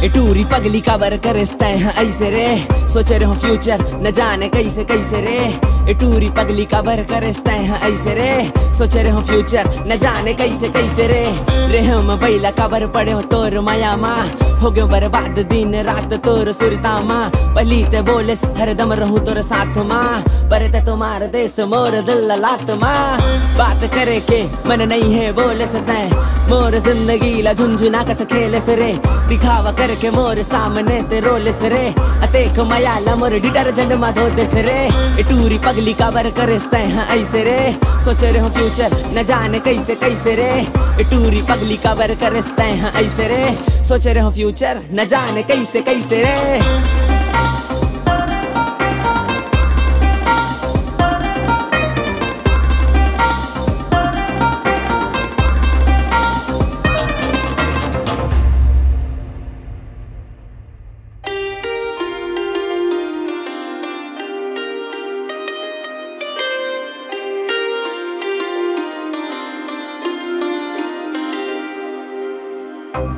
ए टूरी पगली कवर करस्ते हैं ऐसे रे, सोच रहे हो फ्यूचर न जाने कैसे कैसे रे। ए टूरी पगली कवर करस्ते हैं ऐसे रे, सोच रहे हो फ्यूचर न जाने कैसे कैसे रे। हम बैला कवर पड़े हो तोर माया माँ, हो गयो बर्बाद दिन रात तोर सुरता माँ। पली ते बोले हरदम रहूं तोर साथ माँ, पर ते तुम्हार देश मोर दिल लात माँ। बात करे के मन नहीं है बोले सते, मोर जिंदगी ला झुंझुना कस खेले से रे। दिखावा करके मोर सामने ते रोले से रे, अतेक मयाला मोर डिटर्जेंट मा धोते से रे। ए टूरी पगली कवर करस्ते हैं ऐसे रे, सोच रहे हो फ्यूचर न जाने कैसे कैसे रे। ए टूरी पगली कवर करस्ते हैं ऐसे रे, सोच रहे हो फ्यूचर न जाने कैसे कैसे रे।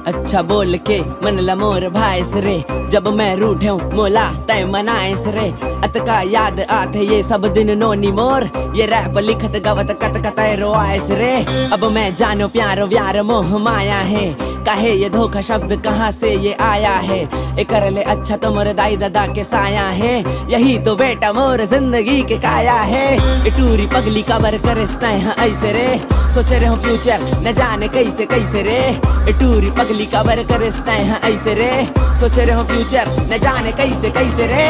अच्छा बोल के मन ला मोर भाईस रे, जब मैं रूठे हूँ मोला तय मनाएस रे। अतका याद आते ये सब दिन नोनी मोर, ये रैप लिखत गवत कत कतय रोआएस रे। अब मैं जानो प्यार व्यार मोह माया है, काहे ये धोखा शब्द कहाँ से ये आया है। ए कर ले अच्छा तो मोर दाई दादा के साया है, यही तो बेटा मोर जिंदगी के काया है। ए टूरी पगली कवर करस्ते हैं ऐसे रे, सोच रहे हो फ्यूचर न जाने कैसे कैसे रे। ए टूरी पगली कवर करस्ते हैं ऐसे रे, सोच रहे हो फ्यूचर न जाने कैसे कैसे रे।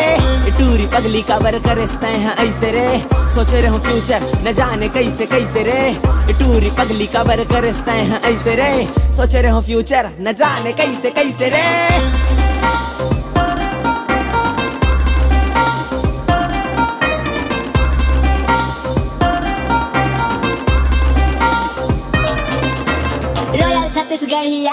ए टूरी पगली कवर करस्ते हैं ऐसे रे, सोच रहे हो फ्यूचर न जाने कैसे कैसे रे। ए टूरी पगली कवर करस्ते हैं ऐसे रे, सोच रहे हो फ्यूचर न जाने कैसे कैसे रे। रॉयल छत्तीसगढ़िया।